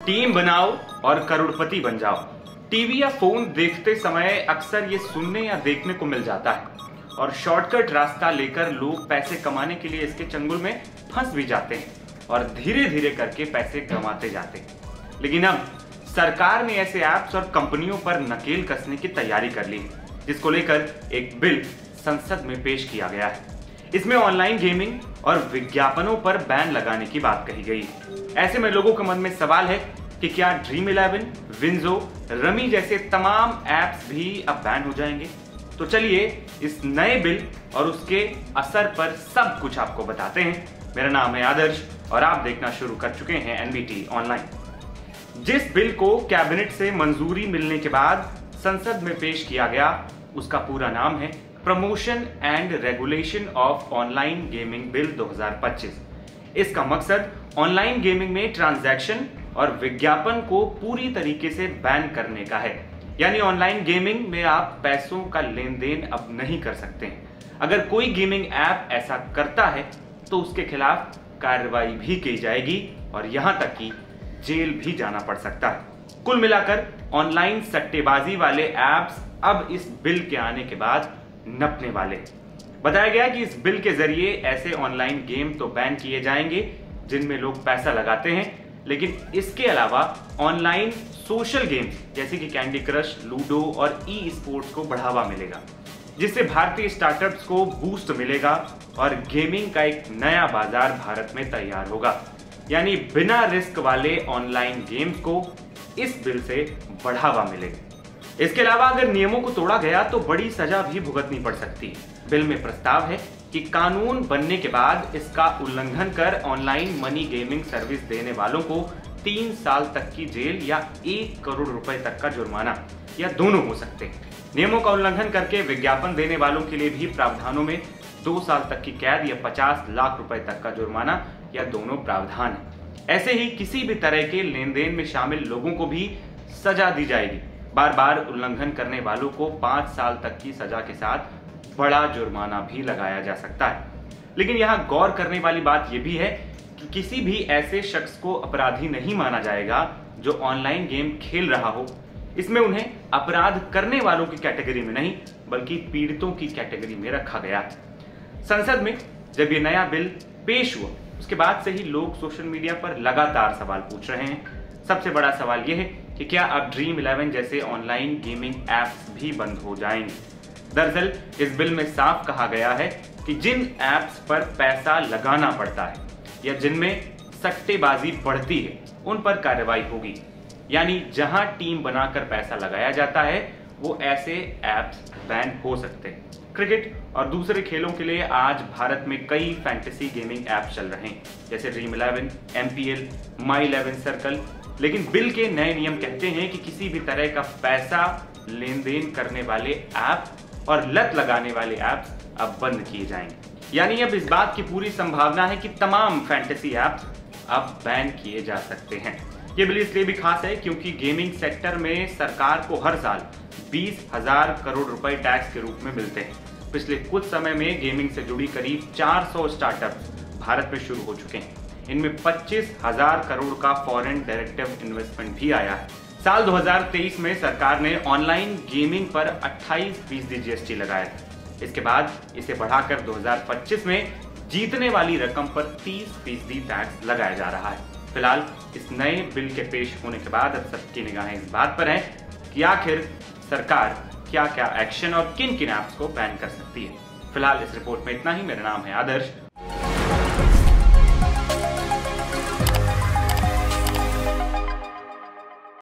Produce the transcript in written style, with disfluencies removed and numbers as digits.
Team बनाओ और करोड़पति बन जाओ। टीवी या फोन देखते समय अक्सर ये सुनने या देखने को मिल जाता है और शॉर्टकट रास्ता लेकर लोग पैसे कमाने के लिए इसके चंगुल में फंस भी जाते हैं और धीरे धीरे करके पैसे कमाते जाते हैं। लेकिन अब सरकार ने ऐसे ऐप्स और कंपनियों पर नकेल कसने की तैयारी कर ली है, जिसको लेकर एक बिल संसद में पेश किया गया है। इसमें ऑनलाइन गेमिंग और विज्ञापनों पर बैन लगाने की बात कही गई है। ऐसे में लोगों के मन में सवाल है कि क्या ड्रीम11, विंजो, रमी जैसे तमाम ऐप्स भी अब बैन हो जाएंगे? तो चलिए इस नए बिल और उसके असर पर सब कुछ आपको बताते हैं। मेरा नाम है आदर्श और आप देखना शुरू कर चुके हैं एनबीटी ऑनलाइन। जिस बिल को कैबिनेट से मंजूरी मिलने के बाद संसद में पेश किया गया, उसका पूरा नाम है promotion and regulation of online gaming bill 2025। इसका मकसद ऑनलाइन गेमिंग में ट्रांजैक्शन और विज्ञापन को पूरी तरीके से बैन करने का है। यानी ऑनलाइन गेमिंग में आप पैसों का लेन देन अब नहीं कर सकते हैं। अगर कोई गेमिंग ऐप ऐसा करता है तो उसके खिलाफ कार्रवाई भी की जाएगी और यहां तक कि जेल भी जाना पड़ सकता है। कुल मिलाकर ऑनलाइन सट्टेबाजी वाले ऐप्स अब इस बिल के आने के बाद नपने वाले। बताया गया कि इस बिल के जरिए ऐसे ऑनलाइन गेम तो बैन किए जाएंगे जिनमें लोग पैसा लगाते हैं, लेकिन इसके अलावा ऑनलाइन सोशल गेम्स जैसे कि कैंडी क्रश, लूडो और ई स्पोर्ट्स को बढ़ावा मिलेगा, जिससे भारतीय स्टार्टअप्स को बूस्ट मिलेगा और गेमिंग का एक नया बाजार भारत में तैयार होगा। यानी बिना रिस्क वाले ऑनलाइन गेम्स को इस बिल से बढ़ावा मिलेगा। इसके अलावा अगर नियमों को तोड़ा गया तो बड़ी सजा भी भुगतनी पड़ सकती है। बिल में प्रस्ताव है कि कानून बनने के बाद इसका उल्लंघन कर ऑनलाइन मनी गेमिंग सर्विस देने वालों को 3 साल तक की जेल या 1 करोड़ रुपए तक का जुर्माना या दोनों हो सकते हैं। नियमों का उल्लंघन करके विज्ञापन देने वालों के लिए भी प्रावधानों में 2 साल तक की कैद या 50 लाख रुपए तक का जुर्माना या दोनों प्रावधान है। ऐसे ही किसी भी तरह के लेन देन में शामिल लोगों को भी सजा दी जाएगी। बार बार उल्लंघन करने वालों को 5 साल तक की सजा के साथ बड़ा जुर्माना भी लगाया जा सकता है। लेकिन यहाँ गौर करने वाली बात यह भी है कि किसी भी ऐसे शख्स को अपराधी नहीं माना जाएगा जो ऑनलाइन गेम खेल रहा हो। इसमें उन्हें अपराध करने वालों की कैटेगरी में नहीं बल्कि पीड़ितों की कैटेगरी में रखा गया। संसद में जब ये नया बिल पेश हुआ उसके बाद से ही लोग सोशल मीडिया पर लगातार सवाल पूछ रहे हैं। सबसे बड़ा सवाल यह है कि क्या अब ड्रीम11 जैसे ऑनलाइन गेमिंग ऐप्स भी बंद हो जाएंगे? दरअसल इस बिल में साफ कहा गया है कि जिन ऐप्स पर पैसा लगाना पड़ता है या जिनमें सट्टेबाजी बढ़ती है उन पर कार्रवाई होगी। यानी जहां टीम बनाकर पैसा लगाया जाता है वो ऐसे ऐप्स बैन हो सकते हैं। क्रिकेट और दूसरे खेलों के लिए आज भारत में कई फैंटेसी गेमिंग ऐप्स चल रहे हैं जैसे ड्रीम11, MPL, My11 सर्कल। लेकिन बिल के नए नियम कहते हैं कि किसी भी तरह का पैसा लेन देन करने वाले ऐप और लत लगाने वाले ऐप्स अब बंद किए जाएंगे। यानी अब इस बात की पूरी संभावना है कि तमाम फैंटेसी ऐप्स अब बैन किए जा सकते हैं। ये बिल इसलिए भी खास है क्योंकि गेमिंग सेक्टर में सरकार को हर साल 20,000 करोड़ रुपए टैक्स के रूप में मिलते हैं। पिछले कुछ समय में गेमिंग से जुड़ी करीब 400 स्टार्टअप्स भारत में शुरू हो चुके हैं। इनमें 25,000 करोड़ का फॉरेन डायरेक्ट इन्वेस्टमेंट भी आया है। साल 2023 में सरकार ने ऑनलाइन गेमिंग पर 28% GST लगाया था। इसके बाद इसे बढ़ाकर 2025 में जीतने वाली रकम पर 30% टैक्स लगाया जा रहा है। फिलहाल इस नए बिल के पेश होने के बाद अब सबकी निगाहें इस बात पर हैं कि आखिर सरकार क्या क्या एक्शन और किन किन ऐप्स को बैन कर सकती है। फिलहाल इस रिपोर्ट में इतना ही। मेरा नाम है आदर्श